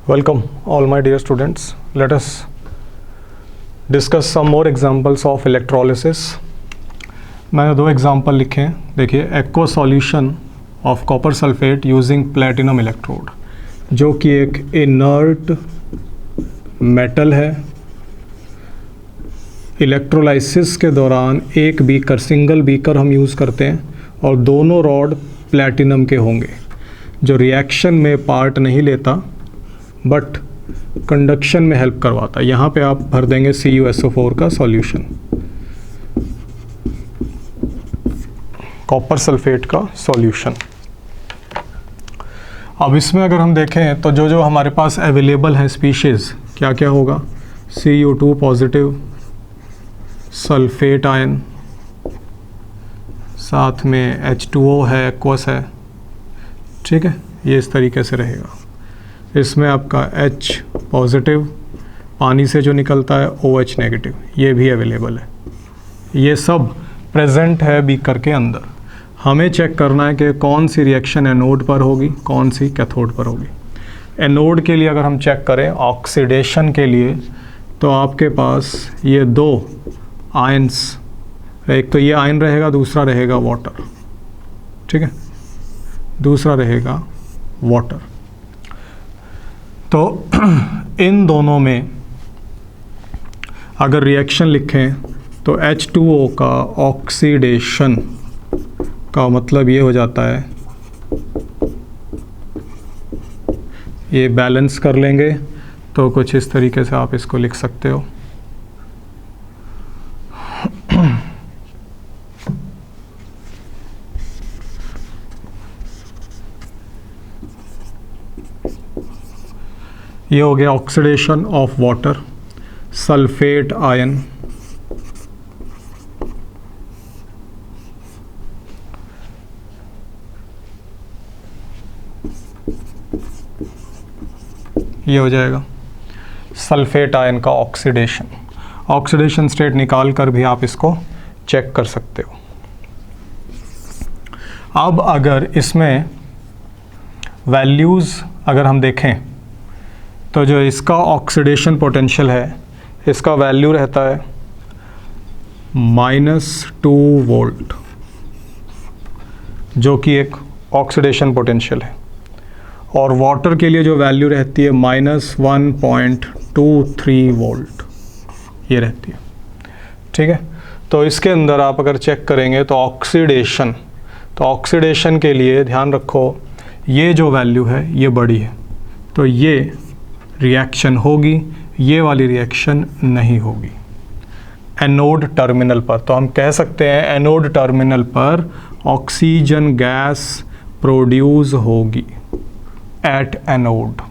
Welcome all my dear students. Let us discuss some more examples of electrolysis. मैंने दो example लिखे हैं. देखिए, aqua solution of copper sulphate using platinum electrode, जो कि एक इनर्ट मेटल है. इलेक्ट्रोलाइसिस के दौरान एक बीकर, सिंगल बीकर हम यूज़ करते हैं और दोनों रॉड प्लेटिनम के होंगे, जो रिएक्शन में पार्ट नहीं लेता बट कंडक्शन में हेल्प करवाता है. यहाँ पे आप भर देंगे CuSO4 का सॉल्यूशन, कॉपर सल्फेट का सॉल्यूशन. अब इसमें अगर हम देखें तो जो जो हमारे पास अवेलेबल है स्पीशीज़, क्या क्या होगा? Cu2 पॉजिटिव, सल्फेट आयन, साथ में H2O है, एक्वस है. ठीक है, ये इस तरीके से रहेगा. इसमें आपका H पॉजिटिव, पानी से जो निकलता है OH नेगेटिव, ये भी अवेलेबल है. ये सब प्रेजेंट है बीकर के अंदर. हमें चेक करना है कि कौन सी रिएक्शन एनोड पर होगी, कौन सी कैथोड पर होगी. एनोड के लिए अगर हम चेक करें ऑक्सीडेशन के लिए, तो आपके पास ये दो आयंस, एक तो ये आयन रहेगा, दूसरा रहेगा वाटर. ठीक है, दूसरा रहेगा वाटर. तो इन दोनों में अगर रिएक्शन लिखें तो H2O का ऑक्सीडेशन का मतलब ये हो जाता है, ये बैलेंस कर लेंगे तो कुछ इस तरीके से आप इसको लिख सकते हो. ये हो गया oxidation of water, sulphate ion. ये हो जाएगा सल्फेट आयन का ऑक्सीडेशन. ऑक्सीडेशन स्टेट निकाल कर भी आप इसको चेक कर सकते हो. अब अगर इसमें वैल्यूज़ अगर हम देखें तो जो इसका ऑक्सीडेशन पोटेंशियल है, इसका वैल्यू रहता है -2 वोल्ट, जो कि एक ऑक्सीडेशन पोटेंशियल है. और वाटर के लिए जो वैल्यू रहती है -1.23 वोल्ट, ये रहती है. ठीक है, तो इसके अंदर आप अगर चेक करेंगे तो ऑक्सीडेशन के लिए ध्यान रखो, ये जो वैल्यू है ये बड़ी है, तो ये रिएक्शन होगी, ये वाली रिएक्शन नहीं होगी. एनोड टर्मिनल पर तो हम कह सकते हैं एनोड टर्मिनल पर ऑक्सीजन गैस प्रोड्यूस होगी एट एनोड.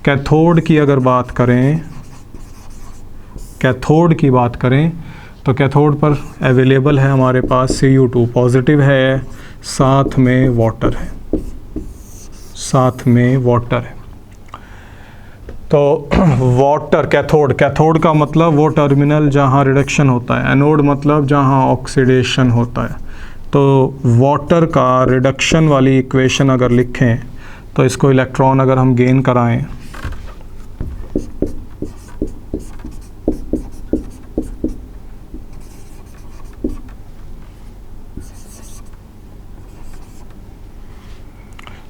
कैथोड की अगर बात करें, कैथोड की बात करें तो कैथोड पर अवेलेबल है हमारे पास Cu2 पॉजिटिव है, साथ में वाटर है, साथ में वाटर है. तो वाटर कैथोड का मतलब वो टर्मिनल जहाँ रिडक्शन होता है, एनोड मतलब जहाँ ऑक्सीडेशन होता है. तो वाटर का रिडक्शन वाली इक्वेशन अगर लिखें तो इसको इलेक्ट्रॉन अगर हम गेन कराएं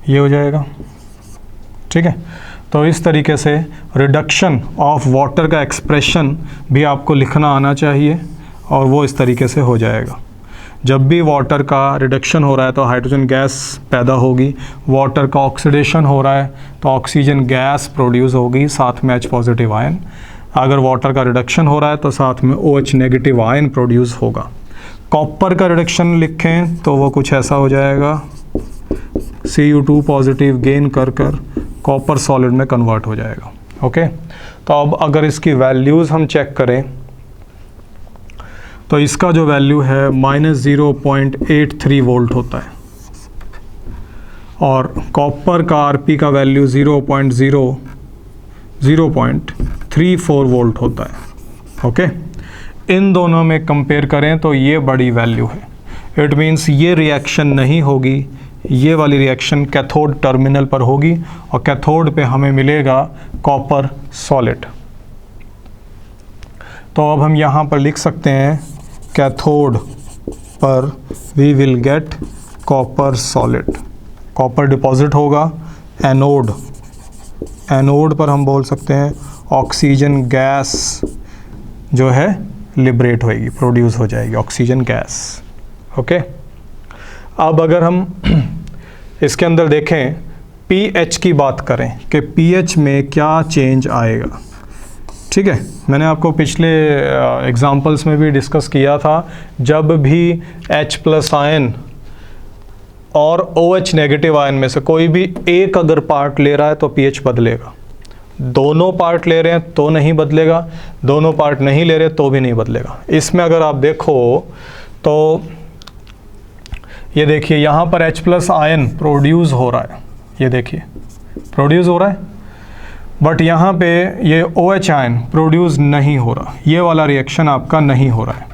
ये हो जाएगा. ठीक है, तो इस तरीके से रिडक्शन ऑफ वाटर का एक्सप्रेशन भी आपको लिखना आना चाहिए और वो इस तरीके से हो जाएगा. जब भी वाटर का रिडक्शन हो रहा है तो हाइड्रोजन गैस पैदा होगी, वाटर का ऑक्सीडेशन हो रहा है तो ऑक्सीजन गैस प्रोड्यूस होगी, साथ में H पॉजिटिव आयन. अगर वाटर का रिडक्शन हो रहा है तो साथ में OH नेगेटिव आयन प्रोड्यूस होगा. कॉपर का रिडक्शन लिखें तो वो कुछ ऐसा हो जाएगा, Cu2 पॉजिटिव गेन कर कॉपर सॉलिड में कन्वर्ट हो जाएगा. ओके, तो अब अगर इसकी वैल्यूज़ हम चेक करें तो इसका जो वैल्यू है -0.83 वोल्ट होता है और कॉपर का Rp का वैल्यू 0.34 वोल्ट होता है. ओके, इन दोनों में कंपेयर करें तो ये बड़ी वैल्यू है. इट मीन्स ये रिएक्शन नहीं होगी, ये वाली रिएक्शन कैथोड टर्मिनल पर होगी और कैथोड पे हमें मिलेगा कॉपर सॉलिड। तो अब हम यहाँ पर लिख सकते हैं कैथोड पर we will get copper solid, copper deposit होगा। एनोड, एनोड पर हम बोल सकते हैं ऑक्सीजन गैस जो है लिबरेट होएगी, प्रोड्यूस हो जाएगी ऑक्सीजन गैस। ओके, अब अगर हम इसके अंदर देखें पीएच की बात करें कि पीएच में क्या चेंज आएगा। ठीक है, मैंने आपको पिछले एग्जाम्पल्स में भी डिस्कस किया था, जब भी H+ आयन और OH नेगेटिव आयन में से कोई भी एक अगर पार्ट ले रहा है तो पीएच बदलेगा। दोनों पार्ट ले रहे हैं तो नहीं बदलेगा, दोनों पार्ट नहीं ले रहे तो भी नहीं बदलेगा। इसमें अगर आप देखो तो ये देखिए यहाँ पर H+ आयन प्रोड्यूस हो रहा है, ये देखिए प्रोड्यूस हो रहा है, बट यहाँ पे ये OH आयन प्रोड्यूस नहीं हो रहा, ये वाला रिएक्शन आपका नहीं हो रहा है।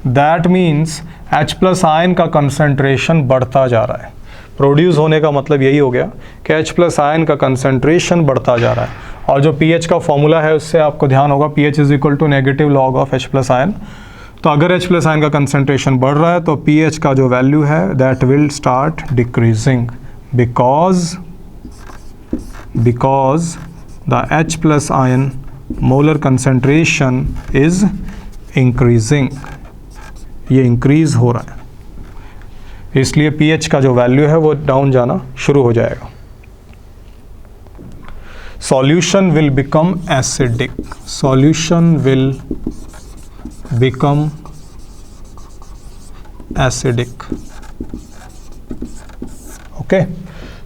दैट मीन्स H+ आयन का कंसंट्रेशन बढ़ता जा रहा है। प्रोड्यूस होने का मतलब यही हो गया कि H+ आयन का कंसंट्रेशन बढ़ता जा रहा है। और जो pH का फॉर्मूला है उससे आपको ध्यान होगा, pH is equal to negative log of H+ ion. तो अगर H+ आयन का कंसंट्रेशन बढ़ रहा है तो pH का जो वैल्यू है that will start decreasing because the H+ ion molar concentration is increasing, ये इंक्रीज हो रहा है, इसलिए pH का जो वैल्यू है वो डाउन जाना शुरू हो जाएगा। Solution will become acidic, solution will become acidic. Okay,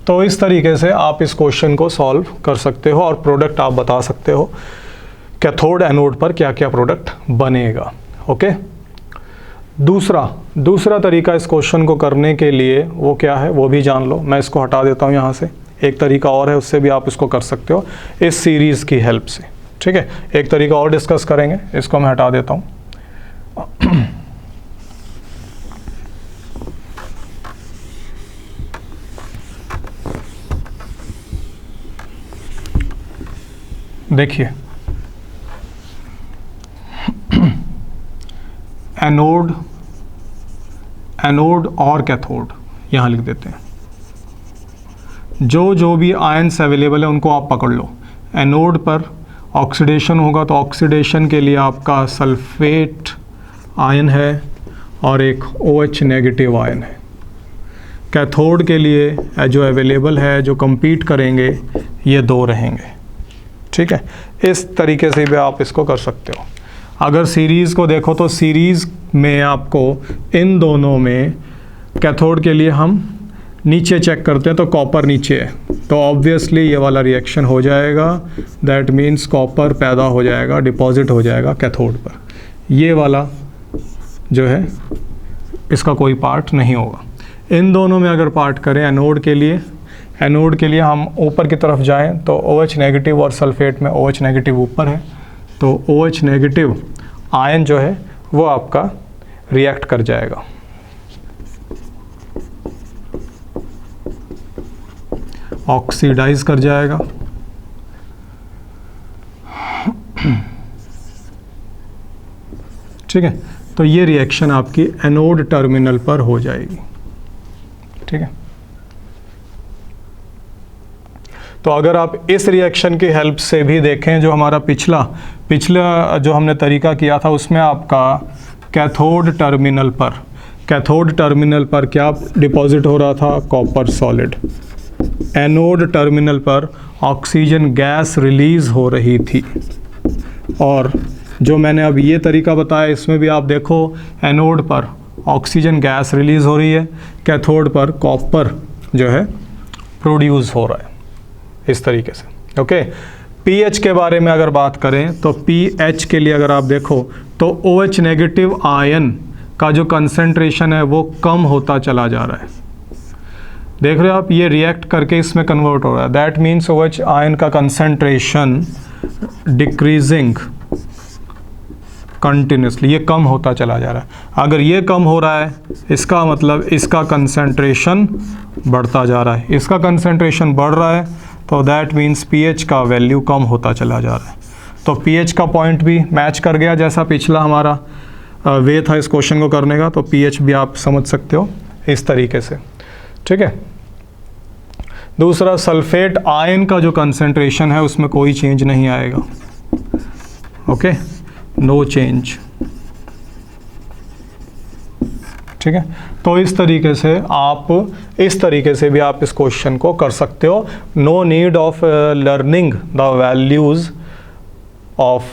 तो इस तरीके से आप इस क्वेश्चन को सॉल्व कर सकते हो और प्रोडक्ट आप बता सकते हो कैथोड एनोड पर क्या क्या प्रोडक्ट बनेगा। ओके, दूसरा तरीका इस क्वेश्चन को करने के लिए वो क्या है वो भी जान लो। मैं इसको हटा देता हूँ यहाँ से, एक तरीका और है उससे भी आप इसको कर सकते हो इस सीरीज़ की हेल्प से। ठीक है, एक तरीका और डिस्कस करेंगे, इसको मैं हटा देता हूँ। देखिए एनोड और कैथोड यहाँ लिख देते हैं। जो भी आयंस अवेलेबल है उनको आप पकड़ लो। एनोड पर ऑक्सीडेशन होगा तो ऑक्सीडेशन के लिए आपका सल्फेट आयन है और एक OH नेगेटिव आयन है। कैथोड के लिए जो अवेलेबल है, जो compete करेंगे, ये दो रहेंगे। ठीक है, इस तरीके से भी आप इसको कर सकते हो। अगर सीरीज़ को देखो तो सीरीज़ में आपको इन दोनों में कैथोड के लिए हम नीचे चेक करते हैं तो कॉपर नीचे है, तो ऑब्वियसली ये वाला रिएक्शन हो जाएगा। दैट मीन्स कॉपर पैदा हो जाएगा, डिपॉजिट हो जाएगा कैथोड पर। ये वाला जो है इसका कोई पार्ट नहीं होगा। इन दोनों में अगर पार्ट करें एनोड के लिए हम ऊपर की तरफ जाएं तो OH नेगेटिव और सल्फेट में OH नेगेटिव ऊपर है, तो OH नेगेटिव आयन जो है वो आपका रिएक्ट कर जाएगा। ऑक्सीडाइज कर जाएगा। ठीक है, तो ये रिएक्शन आपकी एनोड टर्मिनल पर हो जाएगी। ठीक है, तो अगर आप इस रिएक्शन की हेल्प से भी देखें, जो हमारा पिछला जो हमने तरीका किया था उसमें आपका कैथोड टर्मिनल पर क्या डिपॉजिट हो रहा था, कॉपर सॉलिड। एनोड टर्मिनल पर ऑक्सीजन गैस रिलीज़ हो रही थी। और जो मैंने अब ये तरीका बताया इसमें भी आप देखो, एनोड पर ऑक्सीजन गैस रिलीज़ हो रही है, कैथोड पर कॉपर जो है प्रोड्यूस हो रहा है, इस तरीके से। ओके, पीएच के बारे में अगर बात करें तो पीएच के लिए अगर आप देखो तो OH नेगेटिव आयन का जो कंसंट्रेशन है वो कम होता चला जा रहा है। देख रहे हो आप, ये रिएक्ट करके इसमें कन्वर्ट हो रहा है। दैट मीन्स OH आयन का कंसंट्रेशन डिक्रीजिंग कंटिन्यूसली, ये कम होता चला जा रहा है। अगर ये कम हो रहा है इसका मतलब इसका कंसंट्रेशन बढ़ता जा रहा है, इसका कंसंट्रेशन बढ़ रहा है तो दैट मीन्स पीएच का वैल्यू कम होता चला जा रहा है। तो पीएच का पॉइंट भी मैच कर गया, जैसा पिछला हमारा वे था इस क्वेश्चन को करने का, तो पीएच भी आप समझ सकते हो इस तरीके से, ठीक है। दूसरा, सल्फेट आयन का जो कंसंट्रेशन है उसमें कोई चेंज नहीं आएगा, ओके, नो चेंज, ठीक है। तो इस तरीके से भी आप इस क्वेश्चन को कर सकते हो। No need of learning the values of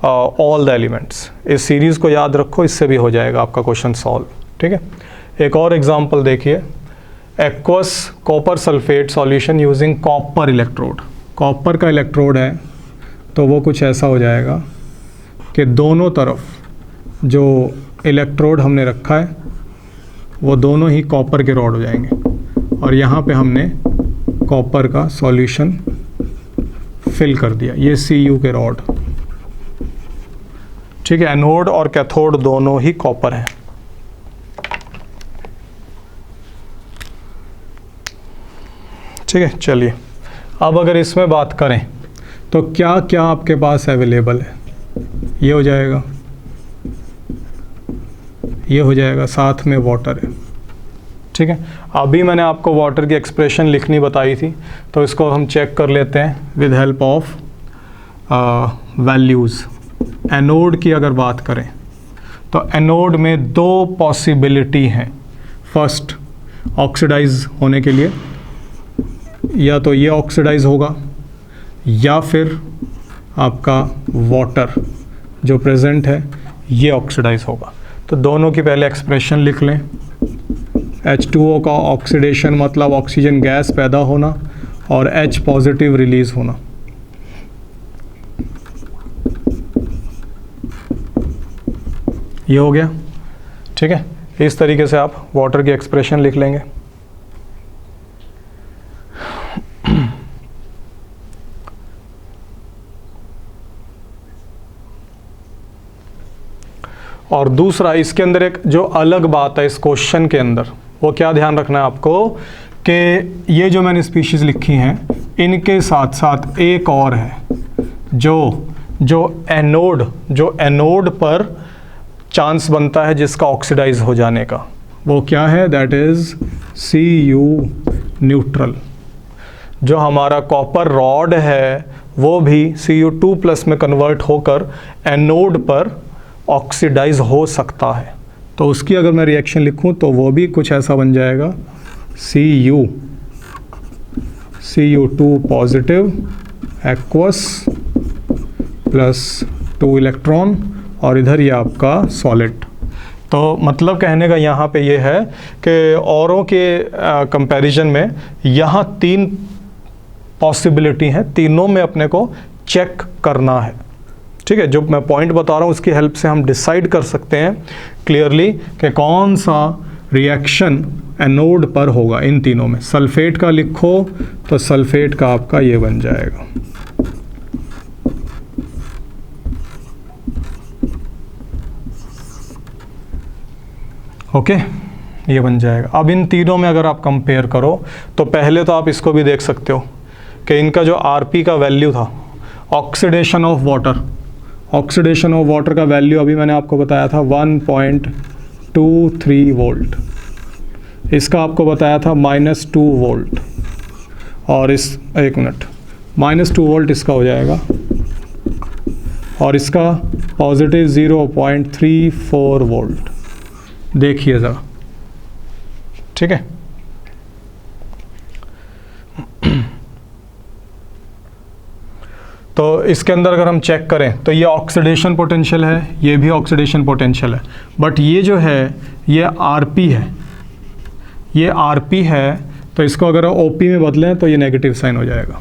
all the elements. इस सीरीज को याद रखो, इससे भी हो जाएगा आपका क्वेश्चन सॉल्व, ठीक है। एक और एग्जांपल देखिए, aqueous copper sulphate solution using copper electrode. Copper का इलेक्ट्रोड है तो वो कुछ ऐसा हो जाएगा कि दोनों तरफ जो इलेक्ट्रोड हमने रखा है वो दोनों ही कॉपर के रॉड हो जाएंगे, और यहाँ पे हमने कॉपर का सॉल्यूशन फिल कर दिया, ये Cu के रॉड, ठीक है। एनोड और कैथोड दोनों ही कॉपर हैं, ठीक है। चलिए अब अगर इसमें बात करें तो क्या क्या आपके पास अवेलेबल है, ये हो जाएगा, ये हो जाएगा, साथ में वाटर है, ठीक है। अभी मैंने आपको वाटर की एक्सप्रेशन लिखनी बताई थी, तो इसको हम चेक कर लेते हैं with help of values. Anode की अगर बात करें तो एनोड में दो पॉसिबिलिटी हैं। फर्स्ट, ऑक्सीडाइज होने के लिए या तो ये ऑक्सीडाइज होगा या फिर आपका वाटर जो प्रेजेंट है ये ऑक्सीडाइज होगा। तो दोनों की पहले एक्सप्रेशन लिख लें। H2O का ऑक्सीडेशन मतलब ऑक्सीजन गैस पैदा होना और H पॉजिटिव रिलीज होना। ये हो गया, ठीक है। इस तरीके से आप वाटर की एक्सप्रेशन लिख लेंगे। और दूसरा, इसके अंदर एक जो अलग बात है इस क्वेश्चन के अंदर, वो क्या ध्यान रखना है आपको कि ये जो मैंने स्पीशीज़ लिखी हैं इनके साथ साथ एक और है जो एनोड पर चांस बनता है जिसका ऑक्सीडाइज हो जाने का, वो क्या है, दैट इज़ Cu न्यूट्रल। जो हमारा कॉपर रॉड है वो भी Cu2+ में कन्वर्ट होकर एनोड पर ऑक्सीडाइज हो सकता है। तो उसकी अगर मैं रिएक्शन लिखूं तो वो भी कुछ ऐसा बन जाएगा, Cu2 positive aqueous plus 2 electron और इधर ये आपका सॉलिड। तो मतलब कहने का यहाँ पे ये है कि औरों के कंपैरिजन में यहाँ 3 पॉसिबिलिटी हैं, तीनों में अपने को चेक करना है, ठीक है। जो मैं पॉइंट बता रहा हूँ उसकी हेल्प से हम डिसाइड कर सकते हैं क्लियरली कि कौन सा रिएक्शन एनोड पर होगा इन तीनों में। सल्फेट का लिखो तो सल्फेट का आपका ये बन जाएगा, ओके, ये बन जाएगा। अब इन तीनों में अगर आप कंपेयर करो तो पहले तो आप इसको भी देख सकते हो कि इनका जो Rp का वैल्यू था, ऑक्सीडेशन ऑफ वाटर का वैल्यू अभी मैंने आपको बताया था 1.23 वोल्ट, इसका आपको बताया था -2 वोल्ट, और इस एक मिनट -2 वोल्ट इसका हो जाएगा और इसका पॉजिटिव 0.34 वोल्ट। देखिए ज़रा, ठीक है। तो इसके अंदर अगर हम चेक करें तो ये ऑक्सीडेशन पोटेंशियल है, ये भी ऑक्सीडेशन पोटेंशियल है, बट ये जो है ये Rp है, ये Rp है, तो इसको अगर OP में बदलें तो ये नेगेटिव साइन हो जाएगा,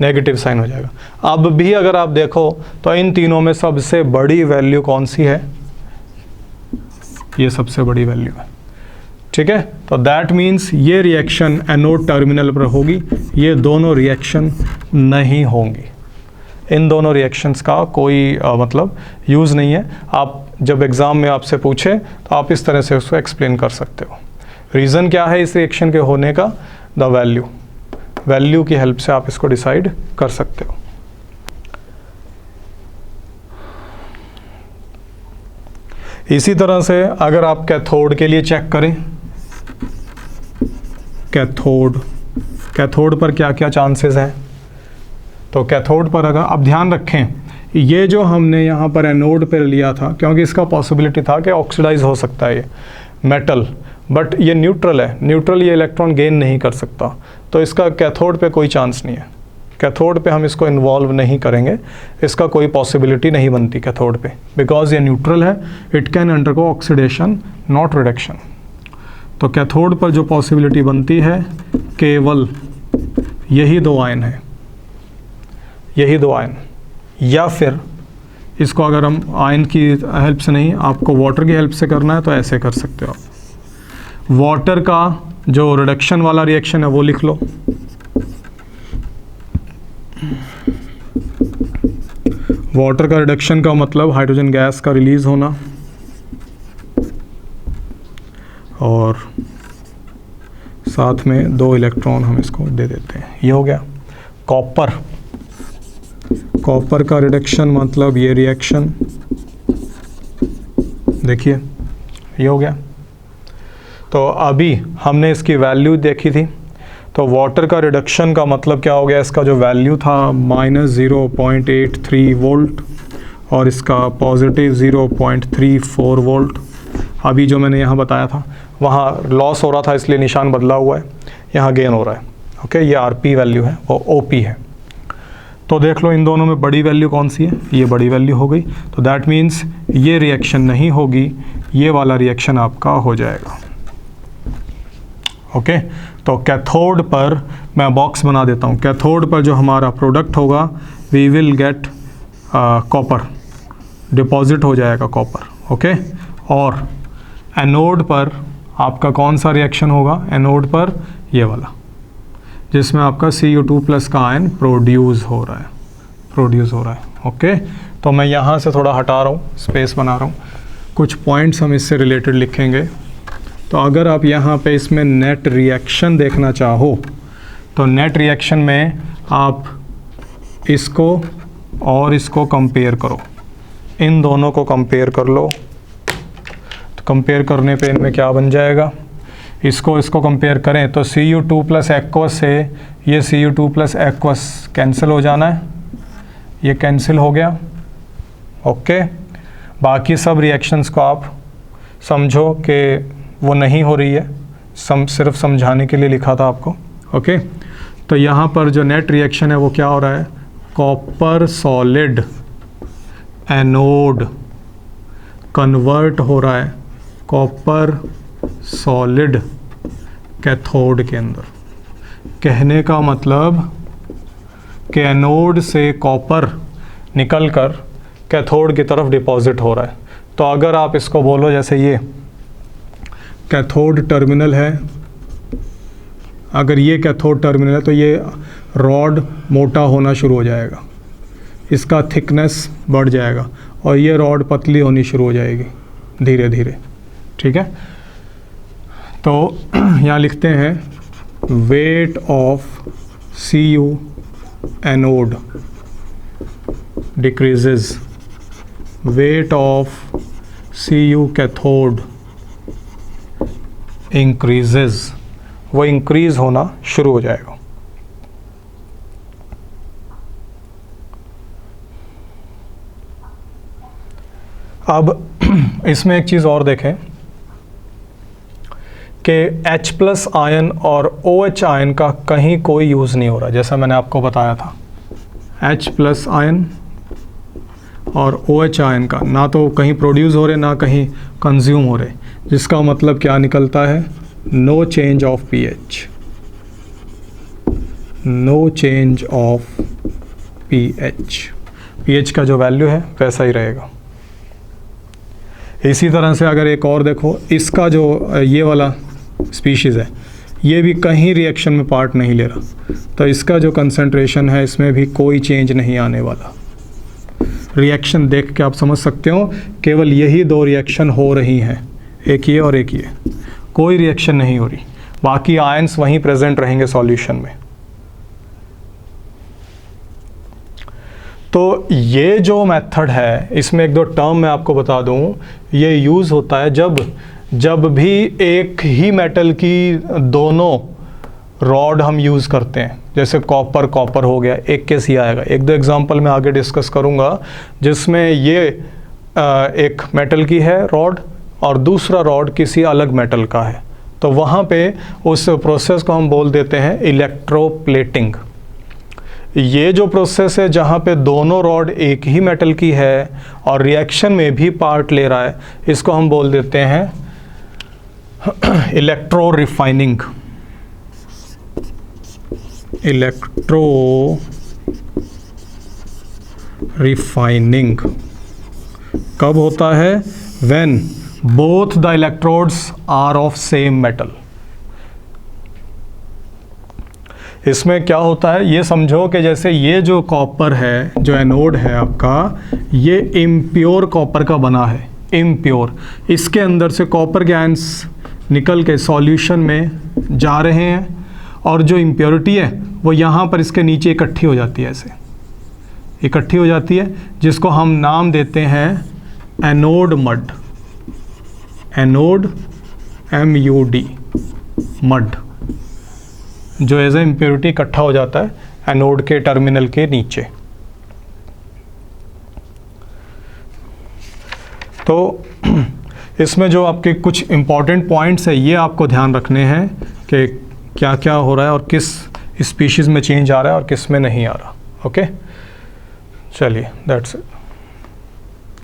नेगेटिव साइन हो जाएगा। अब भी अगर आप देखो तो इन तीनों में सबसे बड़ी वैल्यू कौन सी है, ये सबसे बड़ी वैल्यू है, ठीक है। तो दैट मीन्स ये रिएक्शन एनोड टर्मिनल पर होगी, ये दोनों रिएक्शन नहीं होंगी। इन दोनों रिएक्शंस का कोई मतलब यूज़ नहीं है। आप जब एग्ज़ाम में आपसे पूछे तो आप इस तरह से उसको एक्सप्लेन कर सकते हो। रीज़न क्या है इस रिएक्शन के होने का? द वैल्यू की हेल्प से आप इसको डिसाइड कर सकते हो। इसी तरह से अगर आप कैथोड के लिए चेक करें, कैथोड पर क्या क्या चांसेस हैं, तो कैथोड पर अगर आप ध्यान रखें, ये जो हमने यहाँ पर एनोड पर लिया था, क्योंकि इसका पॉसिबिलिटी था कि ऑक्सीडाइज हो सकता है ये मेटल, बट ये न्यूट्रल है, न्यूट्रल ये इलेक्ट्रॉन गेन नहीं कर सकता, तो इसका कैथोड पे कोई चांस नहीं है। कैथोड पे हम इसको इन्वॉल्व नहीं करेंगे, इसका कोई पॉसिबिलिटी नहीं बनती कैथोड पे, बिकॉज ये न्यूट्रल है, it can undergo oxidation not reduction. तो कैथोड पर जो पॉसिबिलिटी बनती है केवल यही दो आयन है, यही दो आयन, या फिर इसको अगर हम आयन की हेल्प से नहीं, आपको वाटर की हेल्प से करना है तो ऐसे कर सकते हो आप। वाटर का जो रिडक्शन वाला रिएक्शन है वो लिख लो, वाटर का रिडक्शन का मतलब हाइड्रोजन गैस का रिलीज होना, और साथ में 2 इलेक्ट्रॉन हम इसको दे देते हैं, ये हो गया। कॉपर का रिडक्शन मतलब ये रिएक्शन, देखिए ये हो गया। तो अभी हमने इसकी वैल्यू देखी थी, तो वाटर का रिडक्शन का मतलब क्या हो गया, इसका जो वैल्यू था -0.83 वोल्ट और इसका पॉजिटिव 0.34 वोल्ट। अभी जो मैंने यहाँ बताया था वहाँ लॉस हो रहा था इसलिए निशान बदला हुआ है, यहाँ गेन हो रहा है। ओके, ये आरपी वैल्यू है, वो ओपी है। तो देख लो इन दोनों में बड़ी वैल्यू कौन सी है, ये बड़ी वैल्यू हो गई, तो दैट मीन्स ये रिएक्शन नहीं होगी, ये वाला रिएक्शन आपका हो जाएगा। ओके, तो कैथोड पर मैं बॉक्स बना देता हूँ, कैथोड पर जो हमारा प्रोडक्ट होगा we will get copper, deposit हो जाएगा कॉपर। ओके, और एनोड पर आपका कौन सा रिएक्शन होगा, एनोड पर ये वाला, जिसमें आपका Cu2+ का आयन प्रोड्यूस हो रहा है। ओके, तो मैं यहाँ से थोड़ा हटा रहा हूँ, स्पेस बना रहा हूँ, कुछ पॉइंट्स हम इससे रिलेटेड लिखेंगे। तो अगर आप यहाँ पे इसमें नेट रिएक्शन देखना चाहो तो नेट रिएक्शन में आप इसको और इसको कंपेयर करो, इन दोनों को कंपेयर कर लो। तो कंपेयर करने पे इनमें क्या बन जाएगा, इसको कंपेयर करें तो Cu2+ एक्वस से ये Cu2+ एक्वस कैंसिल हो जाना है, ये कैंसिल हो गया। ओके, बाकी सब रिएक्शंस को आप समझो कि वो नहीं हो रही है, सिर्फ समझाने के लिए लिखा था आपको। ओके, तो यहाँ पर जो नेट रिएक्शन है वो क्या हो रहा है, कॉपर सॉलिड एनोड कन्वर्ट हो रहा है कॉपर सॉलिड कैथोड के अंदर। कहने का मतलब कि एनोड से कॉपर निकलकर कैथोड की तरफ डिपॉजिट हो रहा है। तो अगर आप इसको बोलो जैसे ये कैथोड टर्मिनल है, अगर ये कैथोड टर्मिनल है तो ये रॉड मोटा होना शुरू हो जाएगा, इसका थिकनेस बढ़ जाएगा और ये रॉड पतली होनी शुरू हो जाएगी धीरे धीरे। ठीक है, तो यहाँ लिखते हैं weight of Cu anode decreases, weight of Cu cathode increases, वो इंक्रीज होना शुरू हो जाएगा। अब इसमें एक चीज़ और देखें कि H+ आयन और OH आयन का कहीं कोई यूज़ नहीं हो रहा, जैसा मैंने आपको बताया था। H+ आयन और OH आयन का ना तो कहीं प्रोड्यूस हो रहे ना कहीं कंज्यूम हो रहे, जिसका मतलब क्या निकलता है, no change of pH, no change of pH का जो वैल्यू है वैसा ही रहेगा। इसी तरह से अगर एक और देखो, इसका जो ये वाला स्पीशीज़ है ये भी कहीं रिएक्शन में पार्ट नहीं ले रहा, तो इसका जो कंसंट्रेशन है इसमें भी कोई चेंज नहीं आने वाला। रिएक्शन देख के आप समझ सकते हो केवल यही दो रिएक्शन हो रही हैं, एक ये और एक ये, कोई रिएक्शन नहीं हो रही, बाकी आयंस वहीं प्रेजेंट रहेंगे सॉल्यूशन में। तो ये जो मेथड है, इसमें एक दो टर्म मैं आपको बता दूं, ये यूज़ होता है जब भी एक ही मेटल की दोनों रॉड हम यूज़ करते हैं, जैसे कॉपर हो गया, एक केस ये आएगा, एक दो एग्जांपल मैं आगे डिस्कस करूँगा जिसमें ये एक मेटल की है रॉड और दूसरा रॉड किसी अलग मेटल का है, तो वहाँ पे उस प्रोसेस को हम बोल देते हैं इलेक्ट्रोप्लेटिंग। ये जो प्रोसेस है जहाँ पे दोनों रॉड एक ही मेटल की है और रिएक्शन में भी पार्ट ले रहा है, इसको हम बोल देते हैं इलेक्ट्रो रिफाइनिंग। इलेक्ट्रो रिफाइनिंग कब होता है? When both the electrodes are of same metal. इसमें क्या होता है, ये समझो कि जैसे ये जो कॉपर है, जो एनोड है आपका, ये इम्प्योर कॉपर का बना है, इम्प्योर। इसके अंदर से कॉपर के आयंस निकल के सॉल्यूशन में जा रहे हैं और जो इम्प्योरिटी है वो यहाँ पर इसके नीचे इकट्ठी हो जाती है, ऐसे इकट्ठी हो जाती है, जिसको हम नाम देते हैं anode mud. Anode MUD, mud, जो एज ए इम्प्योरिटी इकट्ठा हो जाता है एनोड के टर्मिनल के नीचे। तो इसमें जो आपके कुछ इम्पॉर्टेंट पॉइंट्स है ये आपको ध्यान रखने हैं कि क्या क्या हो रहा है और किस स्पीशीज़ में चेंज आ रहा है और किस में नहीं आ रहा। ओके, चलिए, दैट्स इट।